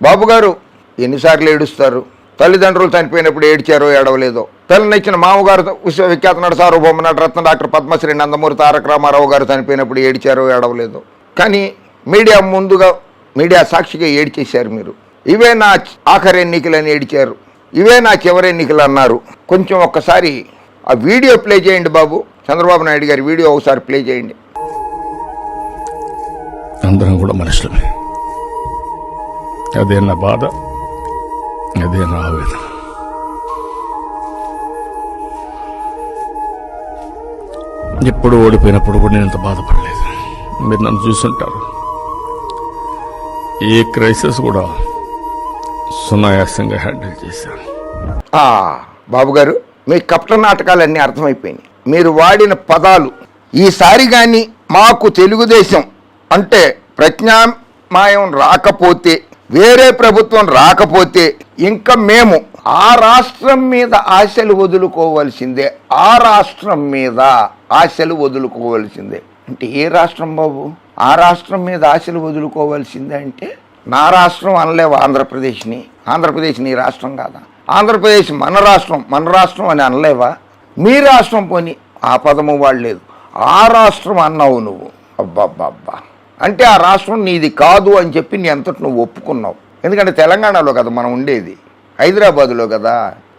బాబు గారు ఎన్నిసార్లు ఏడుస్తారు? తల్లిదండ్రులు చనిపోయినప్పుడు ఏడ్చారో ఏడవలేదో, తల్లినిచ్చిన మామగారు విశ్వవిఖ్యాత నట సార్వభౌమ నటరత్న డాక్టర్ పద్మశ్రీ నందమూరి తారక రామారావు గారు చనిపోయినప్పుడు ఏడ్చారో ఏడవలేదో, కానీ మీడియా ముందుగా మీడియా సాక్షిగా ఏడ్చేశారు. మీరు ఇవే నా ఆఖరి ఎన్నికలని ఏడ్చారు, ఇవే నా చివరి ఎన్నికలు అన్నారు. కొంచెం ఒక్కసారి ఆ వీడియో ప్లే చేయండి బాబు. చంద్రబాబు నాయుడు గారి వీడియో ఒకసారి ప్లే చేయండి. అందరం కూడా మనుషులమే. అదే నా బాధ, అదే నా ఆవేదన. ఎప్పుడు ఓడిపోయినప్పుడు కూడా నేను ఇంత బాధపడలేదు. మీరు నన్ను చూసుంటారు. ఏ క్రైసిస్ కూడా సునాయాసంగా హ్యాండిల్ చేశాను. బాబు గారు, మీ కపట నాటకాలన్నీ అర్థమైపోయినాయి. మీరు వాడిన పదాలు ఈసారి కానీ మాకు తెలుగుదేశం అంటే ప్రత్యామ్నాయం రాకపోతే, వేరే ప్రభుత్వం రాకపోతే ఇంకా మేము ఆ రాష్ట్రం మీద ఆశలు వదులుకోవాల్సిందే. ఆ రాష్ట్రం మీద ఆశలు వదులుకోవాల్సిందే అంటే ఏ రాష్ట్రం బాబు? ఆ రాష్ట్రం మీద ఆశలు వదులుకోవాల్సిందే అంటే నా రాష్ట్రం అనలేవు ఆంధ్రప్రదేశ్ని. ఆంధ్రప్రదేశ్ నీ రాష్ట్రం కాదా? ఆంధ్రప్రదేశ్ మన రాష్ట్రం, మన రాష్ట్రం అని అనలేవా? మీ రాష్ట్రం పోని ఆ పదము వాడలేదు, ఆ రాష్ట్రం అన్నావు నువ్వు. అబ్బాబ్బా, అంటే ఆ రాష్ట్రం నీది కాదు అని చెప్పి నీ అంతటి నువ్వు ఒప్పుకున్నావు. ఎందుకంటే తెలంగాణలో కదా మనం ఉండేది, హైదరాబాదులో కదా,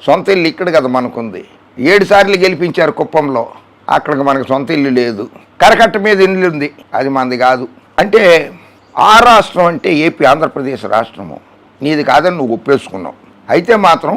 సొంత ఇల్లు ఇక్కడ కదా మనకుంది. 7 సార్లు గెలిపించారు కుప్పంలో, అక్కడికి మనకు సొంత ఇల్లు లేదు. కరకట్ట మీద ఇల్లు ఉంది, అది మనది కాదు. అంటే ఆ రాష్ట్రం అంటే ఏపీ ఆంధ్రప్రదేశ్ రాష్ట్రము నీది కాదని నువ్వు ఒప్పేసుకున్నావు. అయితే మాత్రం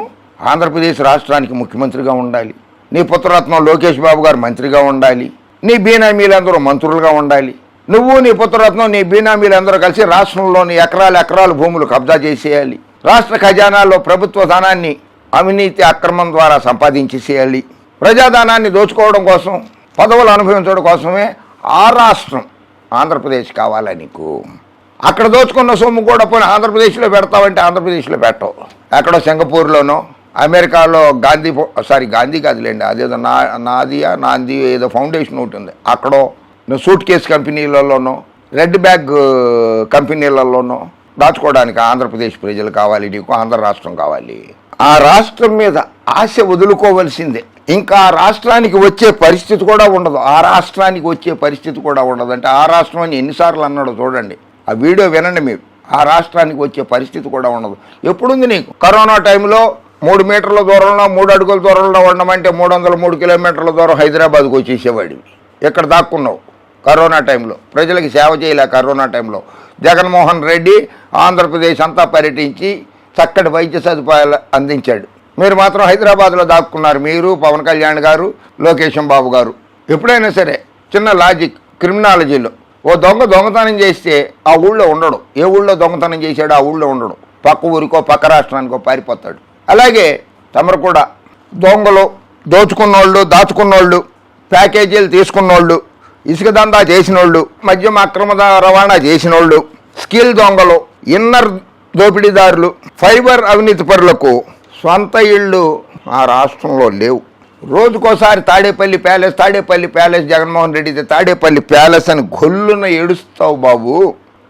ఆంధ్రప్రదేశ్ రాష్ట్రానికి ముఖ్యమంత్రిగా ఉండాలి, నీ పుత్రరత్నం లోకేష్ బాబు గారు మంత్రిగా ఉండాలి, నీ బీనామీలందరూ మంత్రులుగా ఉండాలి. నువ్వు నీ పుత్రరత్నం నీ బీనామీలందరూ కలిసి రాష్ట్రంలోని ఎకరాల భూములు కబ్జా చేసేయాలి. రాష్ట్ర ఖజానాల్లో ప్రభుత్వ ధనాన్ని అవినీతి అక్రమం ద్వారా సంపాదించేసేయాలి. ప్రజాధనాన్ని దోచుకోవడం కోసం, పదవులు అనుభవించడం కోసమే ఆ రాష్ట్రం ఆంధ్రప్రదేశ్ కావాలా నీకు? అక్కడ దోచుకున్న సొమ్ము కూడా పోయి ఆంధ్రప్రదేశ్లో పెడతావంటే ఆంధ్రప్రదేశ్లో పెట్టవు. ఎక్కడో సింగపూర్లోనో, అమెరికాలో గాంధీ కాదులేండి, అదేదో నాంది ఏదో ఫౌండేషన్ ఒకటి ఉంది, అక్కడో సూట్ కేస్ కంపెనీలలోనో, రెడ్ బ్యాగ్ కంపెనీలలోనో దాచుకోవడానికి ఆంధ్రప్రదేశ్ ప్రజలు కావాలి నీకు, ఆంధ్ర రాష్ట్రం కావాలి. ఆ రాష్ట్రం మీద ఆశ వదులుకోవలసిందే. ఇంకా ఆ రాష్ట్రానికి వచ్చే పరిస్థితి కూడా ఉండదు. ఆ రాష్ట్రానికి వచ్చే పరిస్థితి కూడా ఉండదు. అంటే ఆ రాష్ట్రం అని ఎన్నిసార్లు అన్నాడో చూడండి, ఆ వీడియో వినండి మీరు. ఆ రాష్ట్రానికి వచ్చే పరిస్థితి కూడా ఉండదు. ఎప్పుడుంది నీకు? కరోనా టైంలో 3 మీటర్ల దూరంలో, 3 అడుగుల దూరంలో ఉండమంటే 303 కిలోమీటర్ల దూరం హైదరాబాద్కు వచ్చేసేవాడివి. ఇక్కడ దాక్కున్నావు కరోనా టైంలో, ప్రజలకి సేవ చేయలే. కరోనా టైంలో జగన్మోహన్ రెడ్డి ఆంధ్రప్రదేశ్ అంతా పర్యటించి చక్కటి వైద్య సదుపాయాలు అందించాడు. మీరు మాత్రం హైదరాబాద్లో దాక్కున్నారు. మీరు, పవన్ కళ్యాణ్ గారు, లోకేశం బాబు గారు. ఎప్పుడైనా సరే చిన్న లాజిక్, క్రిమినాలజీలో ఓ దొంగతనం చేస్తే ఆ ఊళ్ళో ఉండడు. ఏ ఊళ్ళో దొంగతనం చేశాడో ఆ ఊళ్ళో ఉండడు, పక్క ఊరికో పక్క రాష్ట్రానికో పారిపోతాడు. అలాగే తమరు కూడా దొంగలు, దోచుకున్నోళ్ళు, దాచుకున్నోళ్ళు, ప్యాకేజీలు తీసుకున్నోళ్ళు, ఇసుక దందా చేసినోళ్ళు, మద్యం అక్రమ రవాణా చేసినోళ్ళు, స్కిల్ దొంగలు, ఇన్నర్ దోపిడీదారులు, ఫైబర్ అవినీతి పరులకు సొంత ఇళ్ళు ఆ రాష్ట్రంలో లేవు. రోజుకోసారి తాడేపల్లి ప్యాలెస్ జగన్మోహన్ రెడ్డి తాడేపల్లి ప్యాలెస్ అని గొల్లున ఏడుస్తావు బాబు.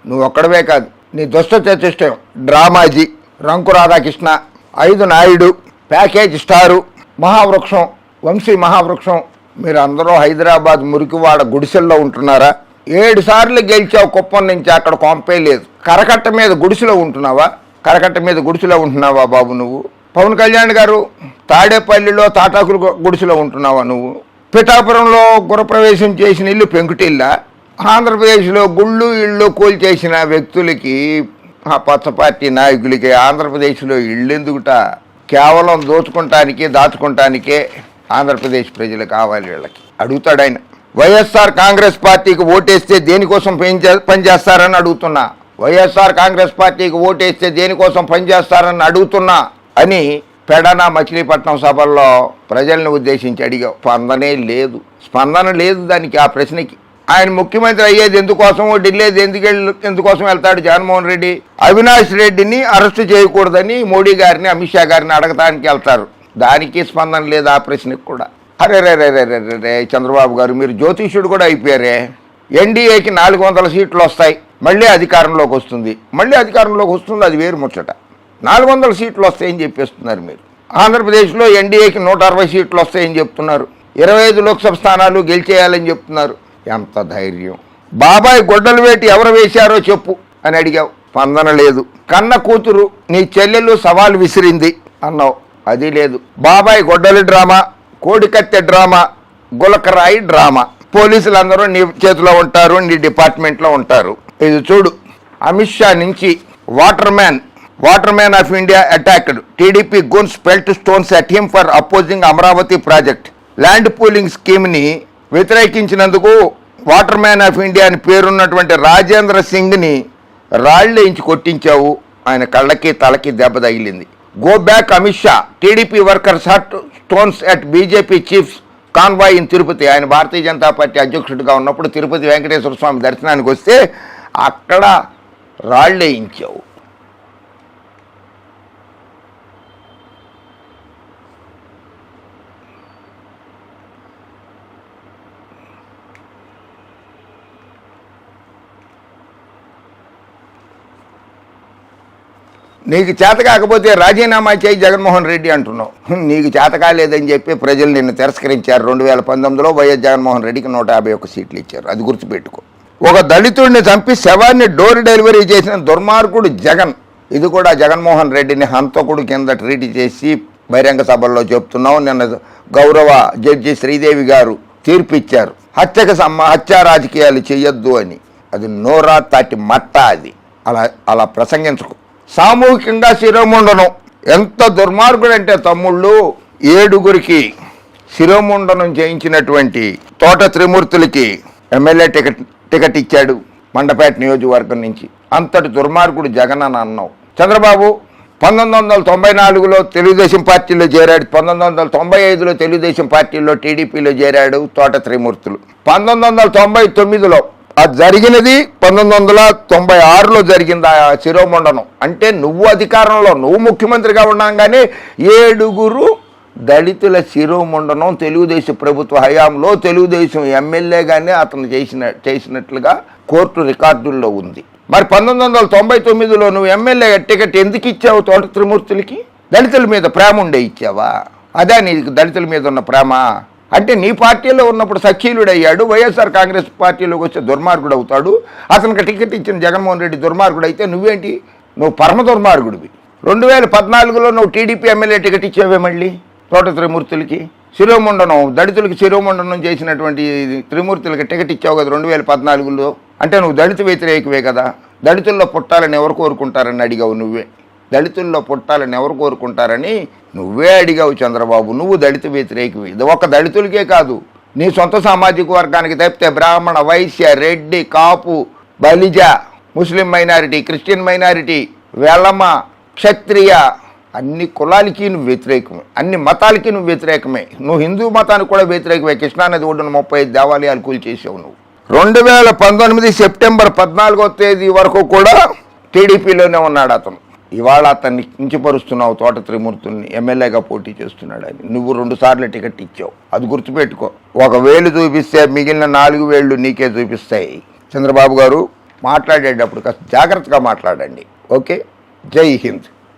నువ్వు ఒక్కడవే కాదు, నీ దుష్ట చతుష్టయం, డ్రామాజీ, రంకు రాధాకృష్ణ, 5 నాయుడు, ప్యాకేజ్ స్టారు, మహావృక్షం, వంశీ మహావృక్షం, మీరు అందరూ హైదరాబాద్ మురికివాడ గుడిసెల్లో ఉంటున్నారా? 7 సార్లు గెలిచావు కుప్పం నుంచి, అక్కడ కొంపే లేదు. కరకట్ట మీద గుడిసెలో ఉంటున్నావా బాబు నువ్వు? పవన్ కళ్యాణ్ గారు తాడేపల్లిలో తాటాకులు గుడిసెలో ఉంటున్నావా నువ్వు? పిఠాపురంలో గృహప్రవేశం చేసిన ఇల్లు పెంకుటిల్లా? ఆంధ్రప్రదేశ్లో గుళ్ళు ఇళ్ళు కూల్చేసిన వ్యక్తులకి, ఆ పచ్చ పార్టీ నాయకులకి ఆంధ్రప్రదేశ్లో ఇళ్ళు ఎందుకుట? కేవలం దాచుకుంటానికే ఆంధ్రప్రదేశ్ ప్రజలు కావాలి. వీళ్ళకి అడుగుతాడు ఆయన. వైఎస్ఆర్ కాంగ్రెస్ పార్టీకి ఓటేస్తే దేనికోసం పనిచేస్తారని అడుగుతున్నా. వైఎస్ఆర్ కాంగ్రెస్ పార్టీకి ఓటేస్తే దేనికోసం పనిచేస్తారని అడుగుతున్నా అని పెడన మచిలీపట్నం సభల్లో ప్రజల్ని ఉద్దేశించి అడిగా. స్పందన లేదు దానికి, ఆ ప్రశ్నకి. ఆయన ముఖ్యమంత్రి అయ్యేది ఎందుకోసమో, ఢిల్లీ ఎందుకోసం వెళ్తాడు జగన్మోహన్ రెడ్డి? అవినాష్ రెడ్డిని అరెస్టు చేయకూడదని మోడీ గారిని, అమిత్ షా గారిని అడగటానికి వెళ్తారు. దానికి స్పందన లేదు ఆ ప్రశ్నకు కూడా. అరే చంద్రబాబు గారు, మీరు జ్యోతిష్యుడు కూడా అయిపోయారే. ఎన్డీఏకి 400 సీట్లు వస్తాయి, మళ్ళీ అధికారంలోకి వస్తుంది, అది వేరు ముచ్చట. 400 సీట్లు వస్తాయని చెప్పేస్తున్నారు మీరు. ఆంధ్రప్రదేశ్లో ఎన్డీఏకి 160 సీట్లు వస్తాయని చెప్తున్నారు, 25 లోక్సభ స్థానాలు గెలిచేయాలని చెప్తున్నారు. ఎంత ధైర్యం! బాబాయ్ గొడ్డలు వేటి ఎవరు వేశారో చెప్పు అని అడిగావు, స్పందన లేదు. కన్న కూతురు నీ చెల్లెలు సవాల్ విసిరింది అన్నావు, అది లేదు. బాబాయ్ గొడ్డలి డ్రామా, కోడికత్తె డ్రామా, గులకరాయి డ్రామా. పోలీసులు అందరూ నీ చేతిలో ఉంటారు, నీ డిపార్ట్మెంట్లో ఉంటారు. ఇది చూడు, అమిత్ షా నుంచి water man of India attacked, TDP goons pelt stones at him for opposing Amaravati project. Land pooling స్కీమ్ని వ్యతిరేకించినందుకు వాటర్ మ్యాన్ ఆఫ్ ఇండియా అని పేరున్నటువంటి రాజేంద్ర సింగ్ని రాళ్ళేయించి కొట్టించావు, ఆయన కళ్ళకి తలకి దెబ్బ తగిలింది. Go back Amit Shah, TDP workers hurl stones at BJP chief convoy in Tirupati. ఆయన భారతీయ జనతా పార్టీ అధ్యక్షుడిగా ఉన్నప్పుడు తిరుపతి వెంకటేశ్వర స్వామి దర్శనానికి వస్తే అక్కడ రాళ్ళేయించావు. నీకు చేత కాకపోతే రాజీనామా చేయి జగన్మోహన్ రెడ్డి అంటున్నావు. నీకు చేత కాలేదని చెప్పి ప్రజలు నిన్ను తిరస్కరించారు. 2019లో వైఎస్ జగన్మోహన్ రెడ్డికి 151 సీట్లు ఇచ్చారు, అది గుర్తుపెట్టుకో. ఒక దళితుడిని చంపి శవాన్ని డోర్ డెలివరీ చేసిన దుర్మార్గుడు జగన్. ఇది కూడా జగన్మోహన్ రెడ్డిని హంతకుడు కింద ట్రీట్ చేసి బహిరంగ సభల్లో చెప్తున్నావు. నిన్న గౌరవ జడ్జి శ్రీదేవి గారు తీర్పు ఇచ్చారు, హత్యా రాజకీయాలు చేయొద్దు అని. అది నోరా తాటి మట్ట, అది అలా ప్రసంగించుకో. సామూహికంగా శిరోముండనం, ఎంత దుర్మార్గుడంటే తమ్ముళ్ళు, 7గురికి శిరోముండనం చేయించినటువంటి తోట త్రిమూర్తులకి ఎమ్మెల్యే టికెట్ ఇచ్చాడు మండపేట నియోజకవర్గం నుంచి. అంతటి దుర్మార్గుడు జగన్ అని అన్నావు. చంద్రబాబు 1994లో తెలుగుదేశం పార్టీలో చేరాడు, 1995లో తెలుగుదేశం పార్టీలో టీడీపీలో చేరాడు తోట త్రిమూర్తులు. 1999లో అది జరిగినది 1996లో జరిగింది ఆ శిరోముండనం. అంటే నువ్వు అధికారంలో, నువ్వు ముఖ్యమంత్రిగా ఉండగానే 7గురు దళితుల శిరోముండనం తెలుగుదేశం ప్రభుత్వ హయాంలో తెలుగుదేశం ఎమ్మెల్యేగానే అతను చేసినట్లుగా కోర్టు రికార్డుల్లో ఉంది. మరి 1999లో నువ్వు ఎమ్మెల్యే టికెట్ ఎందుకు ఇచ్చావు తోట త్రిమూర్తులకి? దళితుల మీద ప్రేమ ఉండే ఇచ్చావా? అదే నీకు దళితుల మీద ఉన్న ప్రేమ? అంటే నీ పార్టీలో ఉన్నప్పుడు సఖీలుడు అయ్యాడు, వైఎస్ఆర్ కాంగ్రెస్ పార్టీలోకి వచ్చే దుర్మార్గుడు అవుతాడు. అతనికి టికెట్ ఇచ్చిన జగన్మోహన్ రెడ్డి దుర్మార్గుడు అయితే నువ్వేంటి? నువ్వు పరమ దుర్మార్గుడివి. 2014లో నువ్వు టీడీపీ ఎమ్మెల్యే టికెట్ ఇచ్చావే మళ్ళీ తోట త్రిమూర్తులకి. శిరోముండనం, దళితులకి శిరోముండనం చేసినటువంటి త్రిమూర్తులకి టికెట్ ఇచ్చావు కదా 2014లో. అంటే నువ్వు దళిత వ్యతిరేకవే కదా. దళితుల్లో పుట్టాలని ఎవరు కోరుకుంటారని అడిగావు నువ్వే. దళితుల్లో పుట్టాలని ఎవరు కోరుకుంటారని నువ్వే అడిగావు చంద్రబాబు. నువ్వు దళిత వ్యతిరేకవి. ఇది ఒక దళితులకే కాదు, నీ సొంత సామాజిక వర్గానికి తప్పితే బ్రాహ్మణ, వైశ్య, రెడ్డి, కాపు, బలిజ, ముస్లిం మైనారిటీ, క్రిస్టియన్ మైనారిటీ, వెలమ, క్షత్రియ, అన్ని కులాలకి నువ్వు వ్యతిరేకమే, అన్ని మతాలకి నువ్వు వ్యతిరేకమే. నువ్వు హిందూ మతానికి కూడా వ్యతిరేకమే. కృష్ణానది ఒడ్డున 35 దేవాలయాలు కూల్చేసావు నువ్వు. 2019 సెప్టెంబర్ 14వ తేదీ వరకు కూడా టీడీపీలోనే ఉన్నాడు అతను. ఇవాళ అతన్ని కించపరుస్తున్నావు తోట త్రిమూర్తుల్ని, ఎమ్మెల్యేగా పోటీ చేస్తున్నాడని. నువ్వు 2 సార్లు టికెట్ ఇచ్చావు, అది గుర్తుపెట్టుకో. 1 వేలు చూపిస్తే మిగిలిన 4 వేళ్ళు నీకే చూపిస్తాయి. చంద్రబాబు గారు మాట్లాడేటప్పుడు కాస్త జాగ్రత్తగా మాట్లాడండి, ఓకే? జై హింద్.